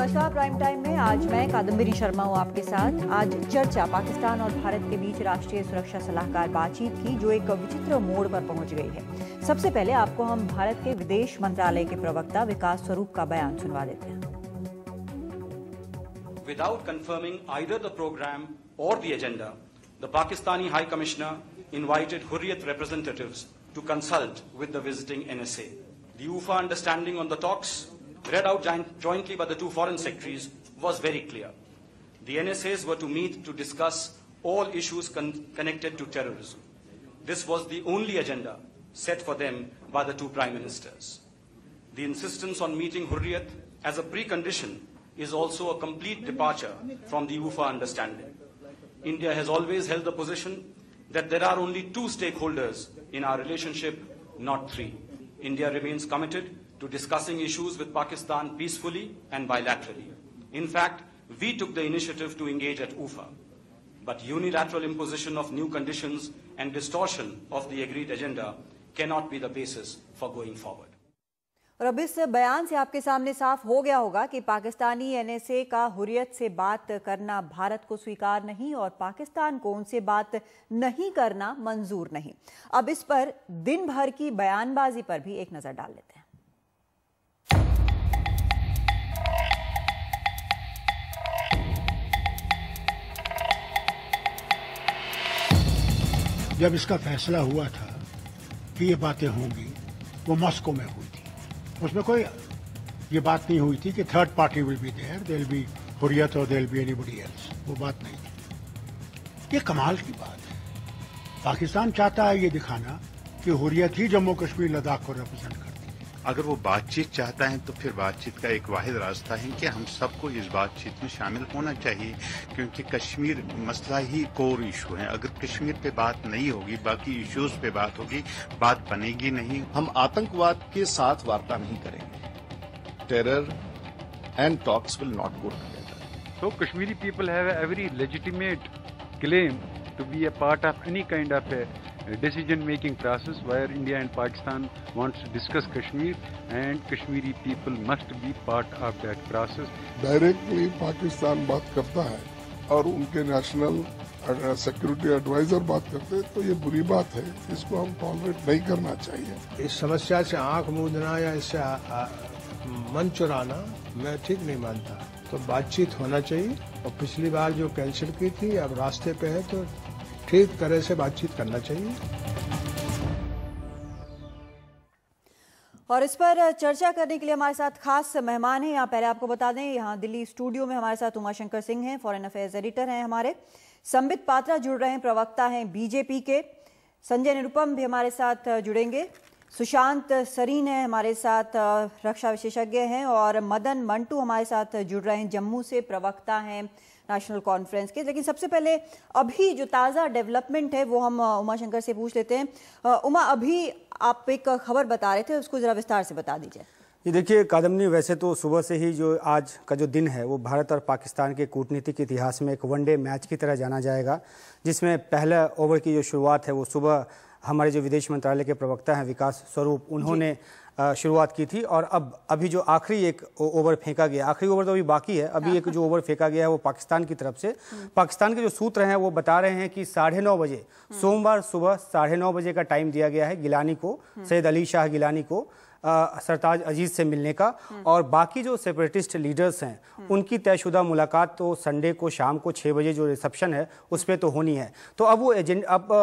नमस्कार। Prime time में आज मैं कादम्बिनी शर्मा हूँ आपके साथ। आज चर्चा पाकिस्तान और भारत के बीच राष्ट्रीय सुरक्षा सलाहकार बातचीत की, जो एक विचित्र मोड़ पर पहुंच गई है। सबसे पहले आपको हम भारत के विदेश मंत्रालय के प्रवक्ता विकास स्वरूप का बयान सुनवा देते हैं। Without confirming either the program or the agenda, the Pakistani High Commissioner invited Hurriyat representatives to consult with the visiting NSA. The UFA understanding on the talks, read out jointly by the two foreign secretaries, was very clear. The NSAs were to meet to discuss all issues connected to terrorism. This was the only agenda set for them by the two prime ministers. The insistence on meeting Hurriyat as a precondition is also a complete departure from the UFA understanding. India has always held the position that there are only two stakeholders in our relationship, not three. India remains committed to discussing issues with Pakistan peacefully and bilaterally. In fact, we took the initiative to engage at UFA. But unilateral imposition of new conditions and distortion of the agreed agenda cannot be the basis for going forward. और अब इस बयान से आपके सामने साफ हो गया होगा कि पाकिस्तानी एनएसए का हुर्रियत से बात करना भारत को स्वीकार नहीं और पाकिस्तान को उनसे बात नहीं करना मंजूर नहीं। अब इस पर दिन भर की बयानबाजी पर भी एक नजर डाल लेते हैं। जब इसका फैसला हुआ था कि ये बातें होंगी, वो मॉस्को में हुई थी। उसमें कोई ये बात नहीं हुई थी कि third party will be there, there will be Hurriyat और there will be anybody else. वो बात नहीं थी। ये कमाल की बात है। पाकिस्तान चाहता है ये दिखाना कि हुर्रियत ही जम्मू कश्मीर लद्दाख को रिप्रेजेंट करती है। अगर वो बातचीत चाहता है तो फिर बातचीत का एक वाहिद रास्ता है कि हम सबको इस बातचीत में शामिल होना चाहिए, क्योंकि कश्मीर मसला ही कोर इशू है। अगर कश्मीर पे बात नहीं होगी, बाकी इश्यूज पे बात होगी, बात बनेगी नहीं। हम आतंकवाद के साथ वार्ता नहीं करेंगे। Terror and talks will not go together. So Kashmiri people have a very legitimate claim to be a part of any kind of a decision-making process where India and Pakistan wants to discuss Kashmir, and Kashmiri people must be part of that process. Directly Pakistan बात करता है और उनके national security adviser बात करते हैं, तो ये बुरी बात है। इसको हम टॉलरेट नहीं करना चाहिए। इस समस्या से आंख मूंदना या इससे मन चुराना मैं ठीक नहीं मानता। तो बातचीत होना चाहिए, और पिछली बार जो कैंसिल की थी अब रास्ते पे है, तो ठीक तरह से बातचीत करना चाहिए। और इस पर चर्चा करने के लिए हमारे साथ खास मेहमान हैं। यहाँ पहले आपको बता दें, यहाँ दिल्ली स्टूडियो में हमारे साथ उमाशंकर सिंह हैं, फॉरेन अफेयर्स एडिटर हैं हमारे। संबित पात्रा जुड़ रहे हैं, प्रवक्ता हैं बीजेपी के। संजय निरुपम भी हमारे साथ जुड़ेंगे। सुशांत सरीन है हमारे साथ, रक्षा विशेषज्ञ हैं। और मदन मंटू हमारे साथ जुड़ रहे हैं, जम्मू से प्रवक्ता हैं नेशनल कॉन्फ्रेंस के। लेकिन सबसे पहले अभी जो ताज़ा डेवलपमेंट है वो हम उमाशंकर से पूछ लेते हैं। उमा, अभी आप एक खबर बता रहे थे, उसको जरा विस्तार से बता दीजिए। ये देखिए कादम्बिनी, वैसे तो सुबह से ही जो आज का जो दिन है वो भारत और पाकिस्तान के कूटनीतिक इतिहास में एक वनडे मैच की तरह जाना जाएगा, जिसमें पहला ओवर की जो शुरुआत है वो सुबह हमारे जो विदेश मंत्रालय के प्रवक्ता हैं विकास स्वरूप, उन्होंने शुरुआत की थी। और अभी जो आखिरी एक ओवर फेंका गया, आखिरी ओवर तो अभी बाकी है, अभी एक जो ओवर फेंका गया है वो पाकिस्तान की तरफ से। पाकिस्तान के जो सूत्र हैं वो बता रहे हैं कि 9:30 बजे, सोमवार सुबह 9:30 बजे का टाइम दिया गया है गिलानी को, सैयद अली शाह गिलानी को सरताज अजीज से मिलने का। और बाकी जो सेपरेटिस्ट लीडर्स हैं उनकी तयशुदा मुलाकात तो संडे को शाम को 6 बजे जो रिसेप्शन है उस पर तो होनी है। तो अब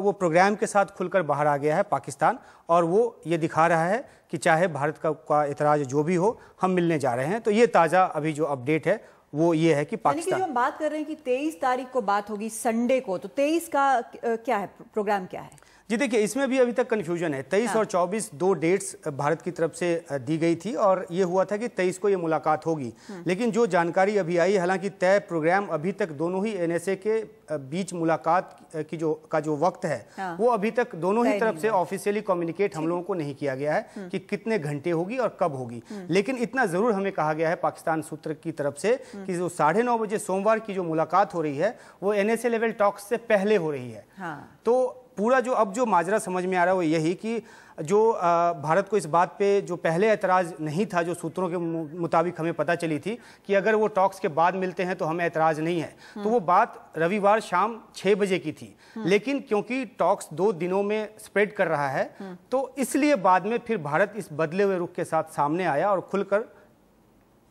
वो प्रोग्राम के साथ खुलकर बाहर आ गया है पाकिस्तान, और वो ये दिखा रहा है कि चाहे भारत का इतराज जो भी हो, हम मिलने जा रहे हैं। तो ये ताज़ा अभी जो अपडेट है वो ये है कि पाकिस्तान, जो हम बात कर रहे हैं कि 23 तारीख को बात होगी संडे को, तो 23 का क्या है प्रोग्राम, क्या है? जी देखिए, इसमें भी अभी तक कन्फ्यूजन है। 23 और 24 दो डेट्स भारत की तरफ से दी गई थी और ये हुआ था कि 23 को ये मुलाकात होगी। लेकिन जो जानकारी अभी आई, हालांकि तय प्रोग्राम अभी तक दोनों ही एनएसए के बीच मुलाकात की जो वक्त है वो अभी तक दोनों ही तरफ से ऑफिशियली कम्युनिकेट हम लोगों को नहीं किया गया है कि कितने घंटे होगी और कब होगी। लेकिन इतना जरूर हमें कहा गया है पाकिस्तान सूत्र की तरफ से कि जो 9:30 बजे सोमवार की जो मुलाकात हो रही है वो एनएसए लेवल टॉक्स से पहले हो रही है। तो पूरा जो अब जो माजरा समझ में आ रहा है वो यही कि जो भारत को इस बात पे जो पहले ऐतराज़ नहीं था, जो सूत्रों के मुताबिक हमें पता चली थी कि अगर वो टॉक्स के बाद मिलते हैं तो हमें ऐतराज़ नहीं है, तो वो बात रविवार शाम 6 बजे की थी। लेकिन क्योंकि टॉक्स 2 दिनों में स्प्रेड कर रहा है, तो इसलिए बाद में फिर भारत इस बदले हुए रुख के साथ सामने आया और खुलकर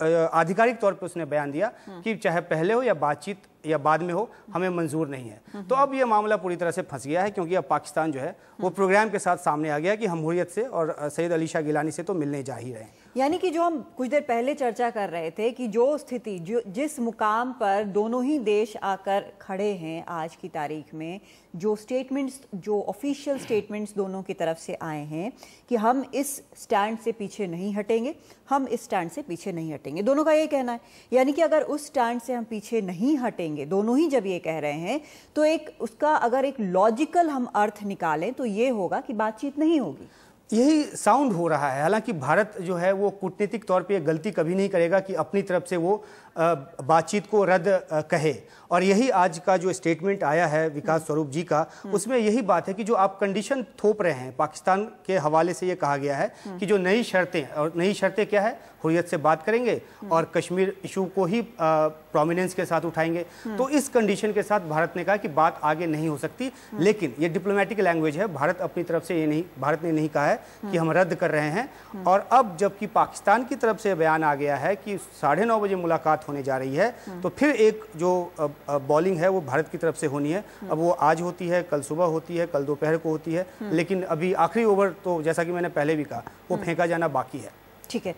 आधिकारिक तौर पे उसने बयान दिया कि चाहे पहले हो या बातचीत या बाद में हो, हमें मंजूर नहीं है। तो अब यह मामला पूरी तरह से फंस गया है, क्योंकि अब पाकिस्तान जो है वो प्रोग्राम के साथ सामने आ गया कि हम हुर्रियत से और सैयद अली शाह गिलानी से तो मिलने जा ही रहे हैं। यानी कि जो हम कुछ देर पहले चर्चा कर रहे थे कि जो स्थिति जिस मुकाम पर दोनों ही देश आकर खड़े हैं आज की तारीख में, जो स्टेटमेंट्स, जो ऑफिशियल स्टेटमेंट्स दोनों की तरफ से आए हैं कि हम इस स्टैंड से पीछे नहीं हटेंगे, हम इस स्टैंड से पीछे नहीं हटेंगे, दोनों का ये कहना है। यानी कि अगर उस स्टैंड से हम पीछे नहीं हटेंगे, दोनों ही जब ये कह रहे हैं, तो एक उसका अगर एक लॉजिकल हम अर्थ निकालें तो ये होगा कि बातचीत नहीं होगी। यही साउंड हो रहा है। हालांकि भारत जो है वो कूटनीतिक तौर पे गलती कभी नहीं करेगा कि अपनी तरफ से वो बातचीत को रद्द कहे, और यही आज का जो स्टेटमेंट आया है विकास स्वरूप जी का, उसमें यही बात है कि जो आप कंडीशन थोप रहे हैं, पाकिस्तान के हवाले से ये कहा गया है कि जो नई शर्तें, और नई शर्तें क्या है, हुर्रियत से बात करेंगे और कश्मीर इशू को ही प्रोमिनेंस के साथ उठाएंगे। तो इस कंडीशन के साथ भारत ने कहा कि बात आगे नहीं हो सकती। लेकिन ये डिप्लोमेटिक लैंग्वेज है, भारत अपनी तरफ से ये नहीं, भारत ने नहीं कहा है कि हम रद्द कर रहे हैं। और अब जबकि पाकिस्तान की तरफ से बयान आ गया है कि 9:30 बजे मुलाकात होने जा रही है, तो फिर एक जो बॉलिंग है वो भारत की तरफ से होनी है। अब वो आज होती है, कल सुबह होती है, कल दोपहर को होती है, लेकिन अभी आखिरी ओवर तो जैसा कि मैंने पहले भी कहा, वो फेंका जाना बाकी है। ठीक है,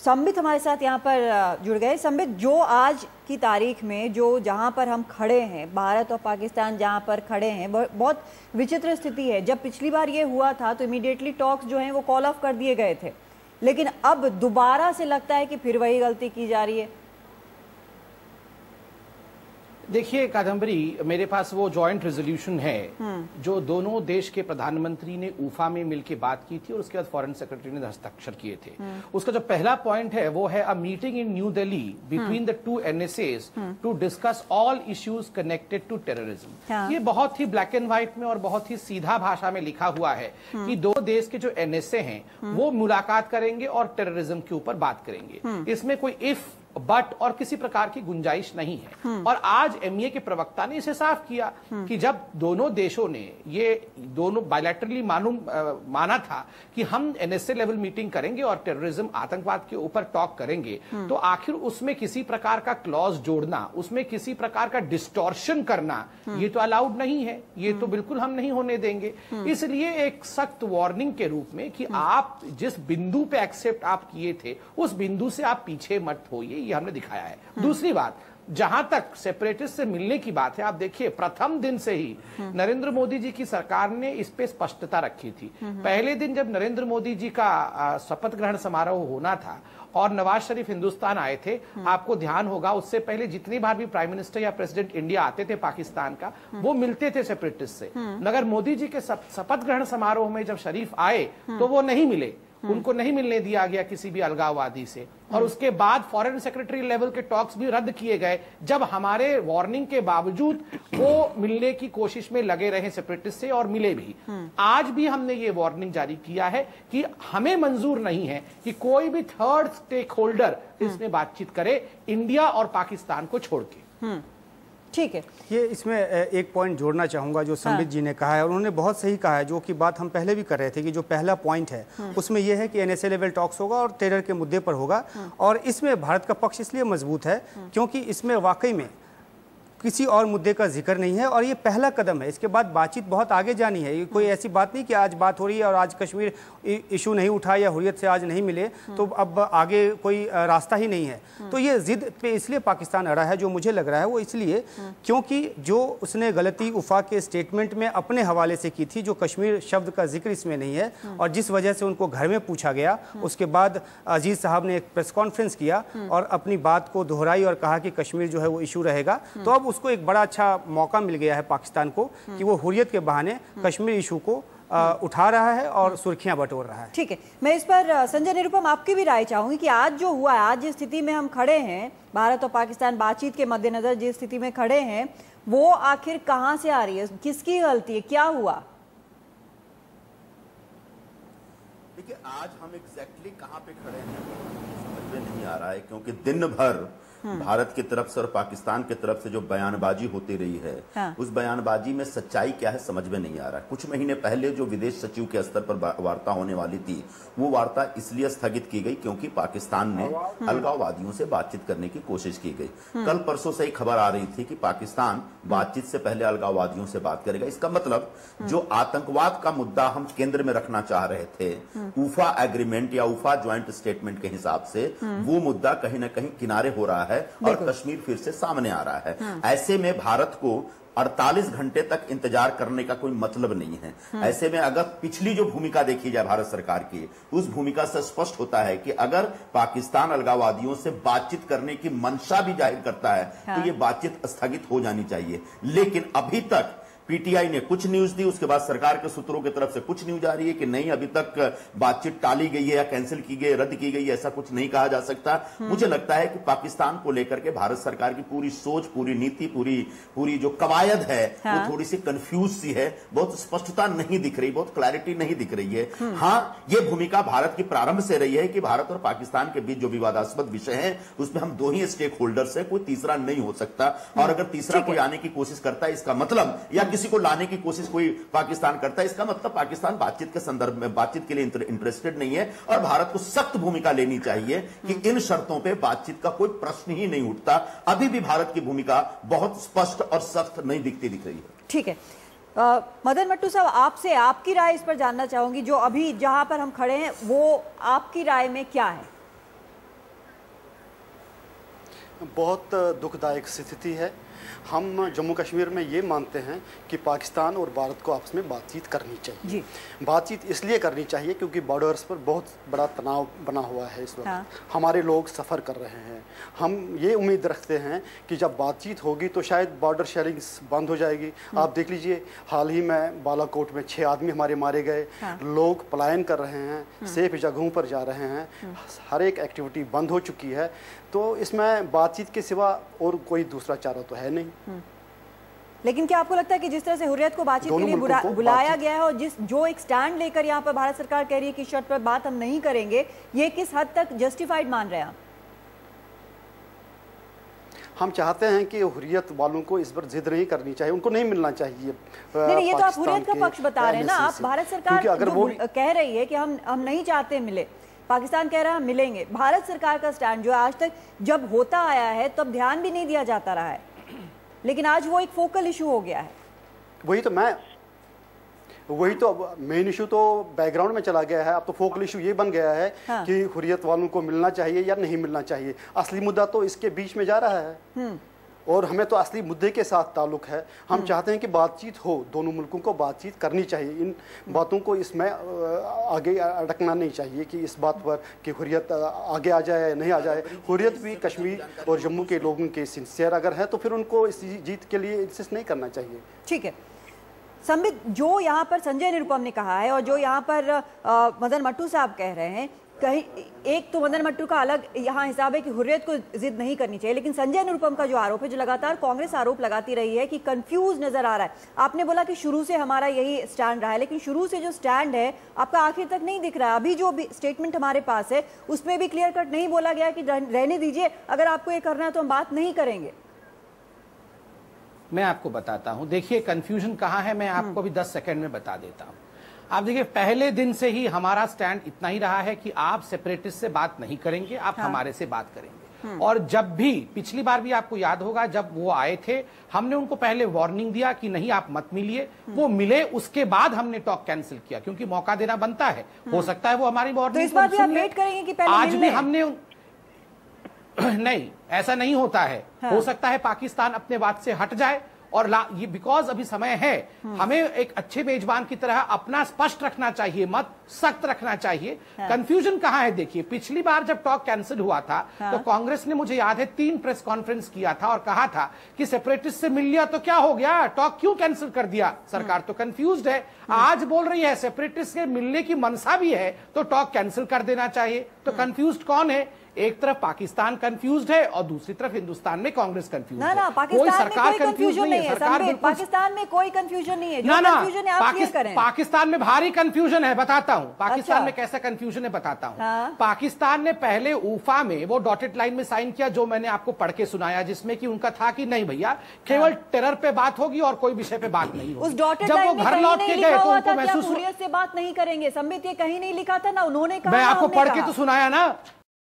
संबित हमारे साथ यहाँ पर जुड़ गए। संबित, जो आज की तारीख में जो जहाँ पर हम खड़े हैं, भारत और पाकिस्तान जहाँ पर खड़े हैं, बहुत विचित्र स्थिति है। जब पिछली बार ये हुआ था तो इमीडिएटली टॉक्स जो हैं वो कॉल ऑफ कर दिए गए थे, लेकिन अब दोबारा से लगता है कि फिर वही गलती की जा रही है। देखिए कादम्बरी, मेरे पास वो जॉइंट रेजोल्यूशन है जो दोनों देश के प्रधानमंत्री ने ऊफा में मिलकर बात की थी और उसके बाद फॉरेन सेक्रेटरी ने हस्ताक्षर किए थे। उसका जो पहला पॉइंट है वो है a meeting in New Delhi between the 2 NSAs to discuss all issues connected to terrorism. ये बहुत ही ब्लैक एंड व्हाइट में और बहुत ही सीधा भाषा में लिखा हुआ है कि दो देश के जो NSA हैं वो मुलाकात करेंगे और टेररिज्म के ऊपर बात करेंगे। इसमें कोई इफ बट और किसी प्रकार की गुंजाइश नहीं है। और आज MEA के प्रवक्ता ने इसे साफ किया कि जब दोनों देशों ने ये दोनों बायलैटरली माना था कि हम NSA लेवल मीटिंग करेंगे और टेररिज्म, आतंकवाद के ऊपर टॉक करेंगे, तो आखिर उसमें किसी प्रकार का क्लॉज जोड़ना, उसमें किसी प्रकार का डिस्टॉर्शन करना, ये तो अलाउड नहीं है, ये तो बिल्कुल हम नहीं होने देंगे। इसलिए एक सख्त वार्निंग के रूप में कि आप जिस बिंदु पे एक्सेप्ट आप किए थे उस बिंदु से आप पीछे मत होइए, ये हमने दिखाया है। दूसरी बात, जहां तक सेपरेटिस्ट से मिलने की बात है, आप देखिए प्रथम दिन से ही नरेंद्र मोदी जी की सरकार ने इस पे स्पष्टता रखी थी। पहले दिन जब नरेंद्र मोदी जी का शपथ ग्रहण समारोह होना था और नवाज शरीफ हिंदुस्तान आए थे, आपको ध्यान होगा उससे पहले जितनी बार भी प्राइम मिनिस्टर या प्रेसिडेंट इंडिया आते थे पाकिस्तान का, वो मिलते थे सेपरेटिस्ट से। मगर मोदी जी के शपथ ग्रहण समारोह में जब शरीफ आए तो वो नहीं मिले, उनको नहीं मिलने दिया गया किसी भी अलगाववादी से। और उसके बाद फॉरेन सेक्रेटरी लेवल के टॉक्स भी रद्द किए गए, जब हमारे वार्निंग के बावजूद वो मिलने की कोशिश में लगे रहे सेपरेटिस्ट से और मिले भी। आज भी हमने ये वार्निंग जारी किया है कि हमें मंजूर नहीं है कि कोई भी थर्ड स्टेक होल्डर इसमें बातचीत करे, इंडिया और पाकिस्तान को छोड़ के। ठीक है, ये इसमें एक पॉइंट जोड़ना चाहूंगा जो संबित जी ने कहा है, और उन्होंने बहुत सही कहा है, जो कि बात हम पहले भी कर रहे थे कि जो पहला पॉइंट है उसमें यह है कि NSA लेवल टॉक्स होगा और टेरर के मुद्दे पर होगा। और इसमें भारत का पक्ष इसलिए मजबूत है क्योंकि इसमें वाकई में किसी और मुद्दे का जिक्र नहीं है, और ये पहला कदम है। इसके बाद बातचीत बहुत आगे जानी है। ये कोई ऐसी बात नहीं कि आज बात हो रही है और आज कश्मीर इशू नहीं उठा या हुर्रियत से आज नहीं मिले तो अब आगे कोई रास्ता ही नहीं है। तो ये जिद पे इसलिए पाकिस्तान अड़ा है, जो मुझे लग रहा है वो इसलिए क्योंकि जो उसने गलती उफा के स्टेटमेंट में अपने हवाले से की थी, जो कश्मीर शब्द का जिक्र इसमें नहीं है, और जिस वजह से उनको घर में पूछा गया, उसके बाद अजीज साहब ने एक प्रेस कॉन्फ्रेंस किया और अपनी बात को दोहराई और कहा कि कश्मीर जो है वो इशू रहेगा। तो अब उसको एक बड़ा अच्छा मौका मिल गया है पाकिस्तान को कि वो हुर्रियत के बहाने कश्मीर इशू को उठा रहा है और सुर्खियां बटोर रहा है। ठीक है, मैं इस पर संजय निरुपम आपकी भी राय चाहूंगी कि आज जो हुआ है, आज जिस स्थिति में हम खड़े हैं, भारत और पाकिस्तान बातचीत के मद्देनजर जिस स्थिति में खड़े हैं, वो आखिर कहां से आ रही है, किसकी गलती है, क्या हुआ? देखिए, आज हम एग्जैक्टली कहाँ पे खड़े हैं समझ में नहीं आ रहा है, क्योंकि दिन भर भारत की तरफ से और पाकिस्तान की तरफ से जो बयानबाजी होती रही है, उस बयानबाजी में सच्चाई क्या है समझ में नहीं आ रहा है। कुछ महीने पहले जो विदेश सचिव के स्तर पर वार्ता होने वाली थी, वो वार्ता इसलिए स्थगित की गई क्योंकि पाकिस्तान ने अलगाववादियों से बातचीत करने की कोशिश की गई। कल परसों से ही खबर आ रही थी कि पाकिस्तान बातचीत से पहले अलगाववादियों से बात करेगा। इसका मतलब जो आतंकवाद का मुद्दा हम केंद्र में रखना चाह रहे थे, ऊफा एग्रीमेंट या ऊफा ज्वाइंट स्टेटमेंट के हिसाब से, वो मुद्दा कहीं ना कहीं किनारे हो रहा है और कश्मीर फिर से सामने आ रहा है। ऐसे में भारत को 48 घंटे तक इंतजार करने का कोई मतलब नहीं है। ऐसे में अगर पिछली जो भूमिका देखी जाए भारत सरकार की, उस भूमिका से स्पष्ट होता है कि अगर पाकिस्तान अलगाववादियों से बातचीत करने की मंशा भी जाहिर करता है तो ये बातचीत स्थगित हो जानी चाहिए। लेकिन अभी तक पीटीआई ने कुछ न्यूज दी, उसके बाद सरकार के सूत्रों की तरफ से कुछ न्यूज आ रही है कि नहीं, अभी तक बातचीत टाली गई है या कैंसिल की गई, रद्द की गई है, ऐसा कुछ नहीं कहा जा सकता। मुझे लगता है कि पाकिस्तान को लेकर के भारत सरकार की पूरी सोच, पूरी नीति, पूरी जो कवायद है वो थोड़ी सी कंफ्यूज सी है। बहुत स्पष्टता नहीं दिख रही, बहुत क्लैरिटी नहीं दिख रही है। हाँ, ये भूमिका भारत की प्रारंभ से रही है कि भारत और पाकिस्तान के बीच जो विवादास्पद विषय है उसमें हम दो ही स्टेक होल्डर्स है, कोई तीसरा नहीं हो सकता। और अगर तीसरा कोई आने की कोशिश करता है, इसका मतलब, या किसी को लाने की कोशिश कोई पाकिस्तान करता है, इसका मतलब पाकिस्तान बातचीत के संदर्भ में बातचीत के लिए इंटरेस्टेड नहीं है। और भारत को सख्त भूमिका लेनी चाहिए कि इन शर्तों पे बातचीत का कोई प्रश्न ही नहीं उठता। अभी भी भारत की भूमिका बहुत स्पष्ट और सख्त नहीं दिख रही है। ठीक है, मदन मट्टू साहब, आपसे आपकी राय इस पर जानना चाहूंगी। जो अभी जहां पर हम खड़े हैं वो आपकी राय में क्या है? बहुत दुखदायक स्थिति है। हम जम्मू कश्मीर में ये मानते हैं कि पाकिस्तान और भारत को आपस में बातचीत करनी चाहिए जी। बातचीत इसलिए करनी चाहिए क्योंकि बॉर्डर्स पर बहुत बड़ा तनाव बना हुआ है इस वक्त। हमारे लोग सफ़र कर रहे हैं। हम ये उम्मीद रखते हैं कि जब बातचीत होगी तो शायद बॉर्डर शेयरिंग बंद हो जाएगी। आप देख लीजिए, हाल ही में बालाकोट में 6 आदमी हमारे मारे गए। लोग पलायन कर रहे हैं, सेफ जगहों पर जा रहे हैं, हर एक एक्टिविटी बंद हो चुकी है। तो इसमें बातचीत के सिवा और कोई दूसरा चारा तो है नहीं। लेकिन क्या आपको लगता है कि जिस तरह से हुर्रियत को बातचीत के लिए बुलाया गया है और जो एक स्टैंड लेकर यहाँ पर भारत सरकार कह रही है कि शर्त पर बात हम नहीं करेंगे, ये किस हद तक जस्टिफाइड मान रहे हैं आप? हम चाहते हैं कि हुर्रियत वालों को इस पर जिद नहीं करनी चाहिए, उनको नहीं मिलना चाहिए। नहीं, ये तो आप हुर्रियत का पक्ष बता रहे हैं ना। आप भारत सरकार अगर वो कह रही है कि हम नहीं चाहते मिले, पाकिस्तान कह रहा है मिलेंगे। भारत सरकार का स्टैंड जो आज तक जब होता आया है तब ध्यान भी नहीं दिया जाता रहा है, लेकिन आज वो एक फोकल इशू हो गया है। वही तो मेन इशू तो बैकग्राउंड में चला गया है। अब तो फोकल इशू ये बन गया है कि हुर्रियत वालों को मिलना चाहिए या नहीं मिलना चाहिए। असली मुद्दा तो इसके बीच में जा रहा है और हमें तो असली मुद्दे के साथ ताल्लुक है। हम चाहते हैं कि बातचीत हो, दोनों मुल्कों को बातचीत करनी चाहिए। इन बातों को इसमें आगे अटकना नहीं चाहिए कि इस बात पर कि हुर्रियत आगे आ जाए नहीं आ जाए। हुर्रियत भी कश्मीर और जम्मू के लोगों के सिंसियर अगर है तो फिर उनको इस जीत के लिए इंसिस्ट नहीं करना चाहिए। ठीक है संबित, जो यहाँ पर संजय निरुपम ने कहा है और जो यहाँ पर मदन मट्टू साहब कह रहे हैं, कहीं एक तो मदन मट्टू का अलग यहाँ हिसाब है कि हुर्रियत को जिद नहीं करनी चाहिए, लेकिन संजय निरुपम का जो आरोप है, जो लगातार कांग्रेस आरोप लगाती रही है कि कंफ्यूज नजर आ रहा है। आपने बोला कि शुरू से हमारा यही स्टैंड रहा है, लेकिन शुरू से जो स्टैंड है आपका आखिर तक नहीं दिख रहा है। अभी जो स्टेटमेंट हमारे पास है उसमें भी क्लियर कट नहीं बोला गया कि रहने दीजिए, अगर आपको ये करना है तो हम बात नहीं करेंगे। मैं आपको बताता हूं, देखिए कंफ्यूजन कहां है, मैं आपको भी 10 सेकंड में बता देता हूं। आप देखिए, पहले दिन से ही हमारा स्टैंड इतना ही रहा है कि आप सेपरेटिस्ट से बात नहीं करेंगे, आप हमारे से बात करेंगे। और जब भी पिछली बार भी आपको याद होगा जब वो आए थे, हमने उनको पहले वार्निंग दिया कि नहीं आप मत मिलिए। वो मिले, उसके बाद हमने टॉक कैंसिल किया क्योंकि मौका देना बनता है। हो सकता है वो हमारी वार्निंग तो इस बार भी आप वेट करेंगे कि पहले आज भी हमने नहीं, ऐसा नहीं होता है। हो सकता है पाकिस्तान अपने बात से हट जाए और ये बिकॉज अभी समय है, हमें एक अच्छे मेजबान की तरह अपना स्पष्ट रखना चाहिए, मत सख्त रखना चाहिए। कंफ्यूजन कहां है? देखिए, पिछली बार जब टॉक कैंसिल हुआ था तो कांग्रेस ने, मुझे याद है, 3 प्रेस कॉन्फ्रेंस किया था और कहा था कि सेपरेटिस्ट से मिल लिया तो क्या हो गया, टॉक क्यों कैंसिल कर दिया। सरकार तो कंफ्यूज्ड है। आज बोल रही है सेपरेटिस्ट से मिलने की मनसा भी है तो टॉक कैंसिल कर देना चाहिए। तो कंफ्यूज्ड कौन है? एक तरफ पाकिस्तान कंफ्यूज्ड है और दूसरी तरफ हिंदुस्तान में कांग्रेस कंफ्यूज है। ना पाकिस्तान में कोई कंफ्यूजन नहीं है, पाकिस्तान में कोई कंफ्यूजन नहीं है। जो कंफ्यूजन है आप क्लियर करें। पाकिस्तान में भारी कंफ्यूजन है, बताता हूं पाकिस्तान में कैसा कंफ्यूजन है, बताता हूं। पाकिस्तान ने पहले ऊफा में वो डॉटेड लाइन में साइन किया जो मैंने आपको पढ़ के सुनाया, जिसमें कि उनका था कि नहीं भैया केवल टेरर पे बात होगी और कोई विषय पे बात नहीं होगी। उस डॉटेड लाइन में कहीं नहीं लिखा हुआ था कि आप हुर्रियत से बात नहीं करेंगे। संबित ये कहीं नहीं लिखा था ना, उन्होंने कहा। मैं आपको पढ़ के तो सुनाया ना,